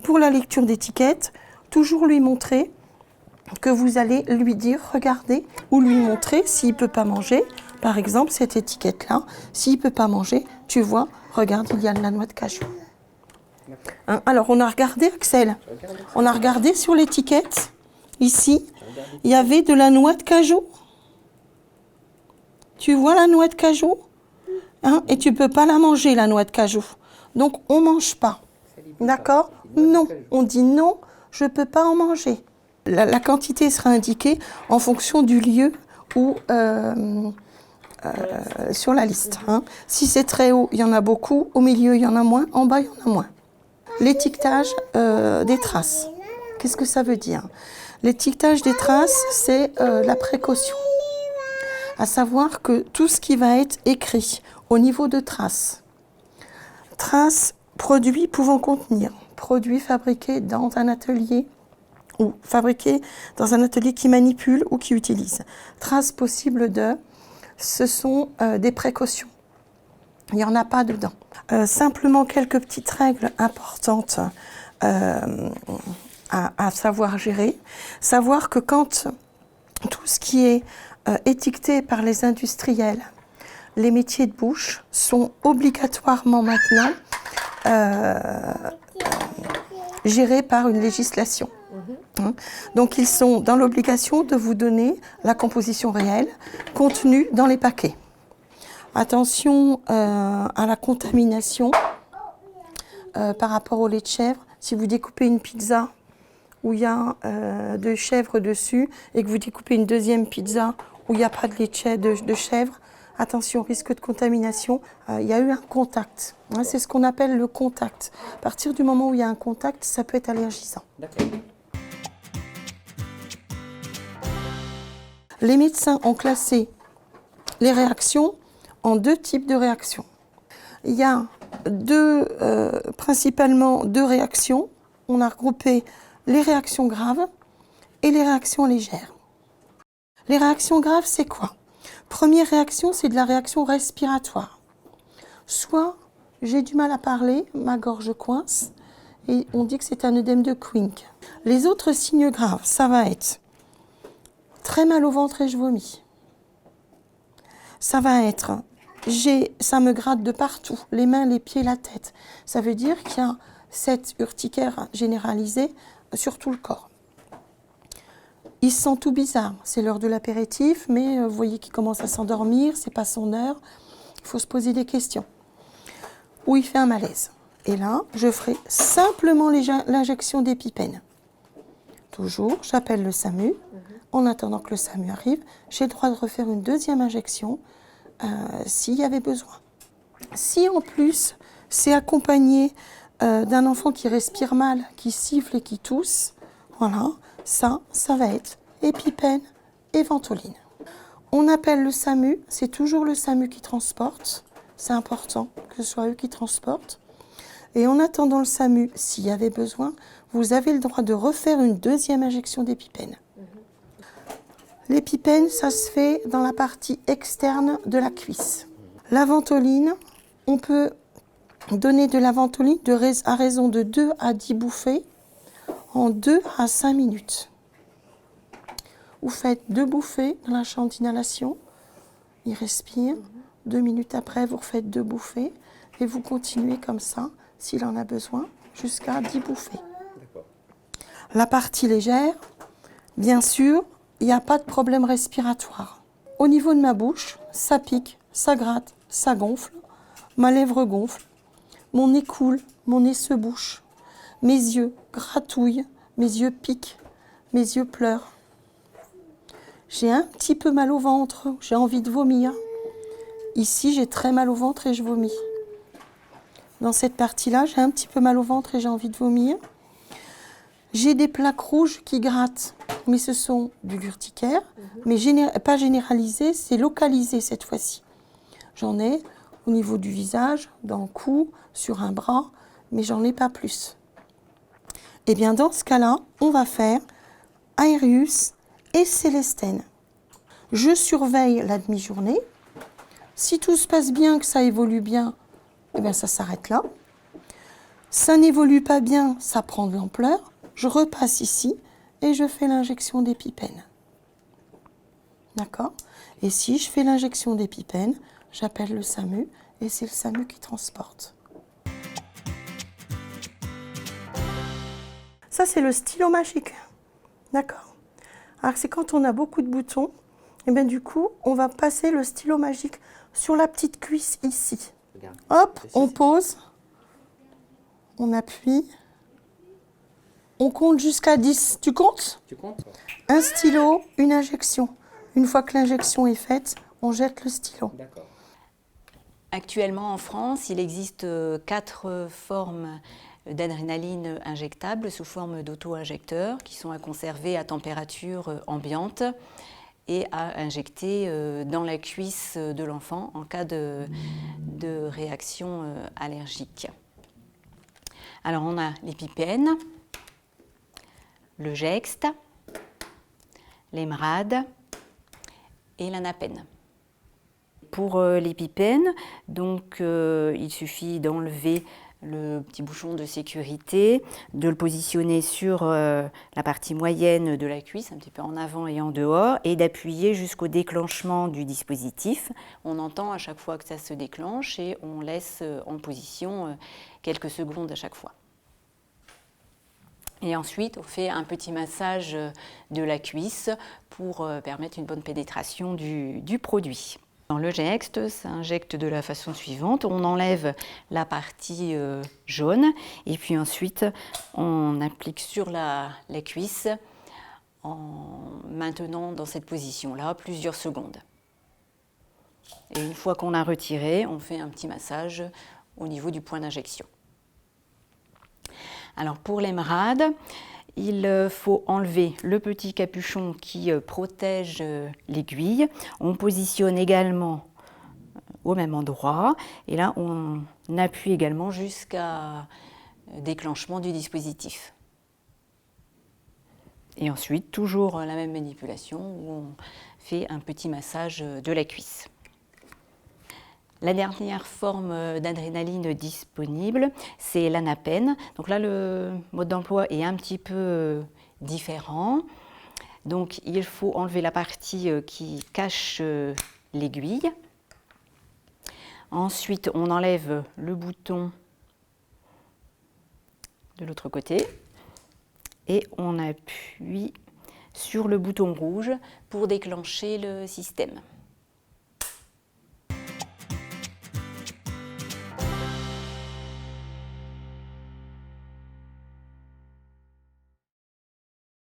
pour la lecture d'étiquette, toujours lui montrer que vous allez lui dire, regardez, ou lui montrer s'il ne peut pas manger. Par exemple, cette étiquette-là, s'il ne peut pas manger, tu vois, regarde, il y a de la noix de cajou. Hein, alors, on a regardé, Axel, on a regardé sur l'étiquette, ici, il y avait de la noix de cajou. Tu vois la noix de cajou, hein, et tu ne peux pas la manger, la noix de cajou. Donc, on ne mange pas. D'accord? Non. On dit non, je ne peux pas en manger. La quantité sera indiquée en fonction du lieu ou sur la liste. Hein. Si c'est très haut, il y en a beaucoup. Au milieu, il y en a moins. En bas, il y en a moins. L'étiquetage des traces. Qu'est-ce que ça veut dire? L'étiquetage des traces, c'est la précaution. À savoir que tout ce qui va être écrit au niveau de traces, produits pouvant contenir, produits fabriqués dans un atelier ou fabriqués dans un atelier qui manipule ou qui utilise. Traces possibles de, ce sont des précautions. Il n'y en a pas dedans. Simplement quelques petites règles importantes à savoir gérer. Savoir que quand tout ce qui est étiqueté par les industriels, les métiers de bouche sont obligatoirement maintenant gérés par une législation. Hein. Donc ils sont dans l'obligation de vous donner la composition réelle contenue dans les paquets. Attention à la contamination par rapport au lait de chèvre. Si vous découpez une pizza où il y a de chèvre dessus et que vous découpez une deuxième pizza où il n'y a pas de lait de chèvre, attention, risque de contamination. Il y a eu un contact. Hein, c'est ce qu'on appelle le contact. À partir du moment où il y a un contact, ça peut être allergisant. Les médecins ont classé les réactions en deux types de réactions. Il y a principalement deux réactions. On a regroupé les réactions graves et les réactions légères. Les réactions graves, c'est quoi? Première réaction, c'est de la réaction respiratoire. Soit j'ai du mal à parler, ma gorge coince, et on dit que c'est un œdème de Quincke. Les autres signes graves, ça va être très mal au ventre et je vomis. Ça va être, ça me gratte de partout, les mains, les pieds, la tête. Ça veut dire qu'il y a cette urticaire généralisée sur tout le corps. Il se sent tout bizarre, c'est l'heure de l'apéritif, mais vous voyez qu'il commence à s'endormir, c'est pas son heure, il faut se poser des questions. Ou il fait un malaise. Et là, je ferai simplement l'injection d'épipène. Toujours, j'appelle le SAMU. En attendant que le SAMU arrive, j'ai le droit de refaire une deuxième injection s'il y avait besoin. Si en plus, c'est accompagné d'un enfant qui respire mal, qui siffle et qui tousse, voilà, ça va être épipène et ventoline. On appelle le SAMU, c'est toujours le SAMU qui transporte, c'est important que ce soit eux qui transportent. Et en attendant le SAMU, s'il y avait besoin, vous avez le droit de refaire une deuxième injection d'épipène. L'épipène, ça se fait dans la partie externe de la cuisse. La ventoline, on peut donner de la ventoline à raison de 2 à 10 bouffées en 2 à 5 minutes. Vous faites 2 bouffées dans la chambre d'inhalation, il respire. 2 minutes après, vous refaites 2 bouffées et vous continuez comme ça, s'il en a besoin, jusqu'à 10 bouffées. La partie légère, bien sûr, il n'y a pas de problème respiratoire. Au niveau de ma bouche, ça pique, ça gratte, ça gonfle, ma lèvre gonfle, mon nez coule, mon nez se bouche, mes yeux gratouillent, mes yeux piquent, mes yeux pleurent. J'ai un petit peu mal au ventre, j'ai envie de vomir. Ici, j'ai très mal au ventre et je vomis. Dans cette partie-là, j'ai un petit peu mal au ventre et j'ai envie de vomir. J'ai des plaques rouges qui grattent, mais ce sont du l'urticaire, mais pas généralisé, c'est localisé cette fois-ci. J'en ai au niveau du visage, dans le cou, sur un bras, mais j'en ai pas plus. Et bien dans ce cas-là, on va faire Aerius et Célestène. Je surveille la demi-journée. Si tout se passe bien, que ça évolue bien, eh bien ça s'arrête là. Ça n'évolue pas bien, ça prend de l'ampleur. Je repasse ici et je fais l'injection d'épipène. D'accord? Et si je fais l'injection d'épipène, j'appelle le SAMU et c'est le SAMU qui transporte. Ça, c'est le stylo magique. D'accord? Alors, c'est quand on a beaucoup de boutons, et bien du coup, on va passer le stylo magique sur la petite cuisse ici. Regarde. Hop, on pose, on appuie, on compte jusqu'à 10. Tu comptes? Tu comptes? Un stylo, une injection. Une fois que l'injection est faite, on jette le stylo. D'accord. Actuellement en France, il existe 4 formes d'adrénaline injectable sous forme d'auto-injecteurs qui sont à conserver à température ambiante et à injecter dans la cuisse de l'enfant en cas de réaction allergique. Alors on a l'épipène, le Jext, l'Emerade et l'Anapène. Pour l'épipène, donc il suffit d'enlever le petit bouchon de sécurité, de le positionner sur la partie moyenne de la cuisse, un petit peu en avant et en dehors, et d'appuyer jusqu'au déclenchement du dispositif. On entend à chaque fois que ça se déclenche et on laisse en position quelques secondes à chaque fois. Et ensuite, on fait un petit massage de la cuisse pour permettre une bonne pénétration du produit. Dans le Jext, ça injecte de la façon suivante. On enlève la partie jaune et puis ensuite, on applique sur la cuisse en maintenant dans cette position-là plusieurs secondes. Et une fois qu'on a retiré, on fait un petit massage au niveau du point d'injection. Alors pour l'Emerade, il faut enlever le petit capuchon qui protège l'aiguille. On positionne également au même endroit et là on appuie également jusqu'à déclenchement du dispositif. Et ensuite, toujours la même manipulation où on fait un petit massage de la cuisse. La dernière forme d'adrénaline disponible, c'est l'Anapène. Donc là, le mode d'emploi est un petit peu différent. Donc il faut enlever la partie qui cache l'aiguille. Ensuite, on enlève le bouton de l'autre côté et on appuie sur le bouton rouge pour déclencher le système.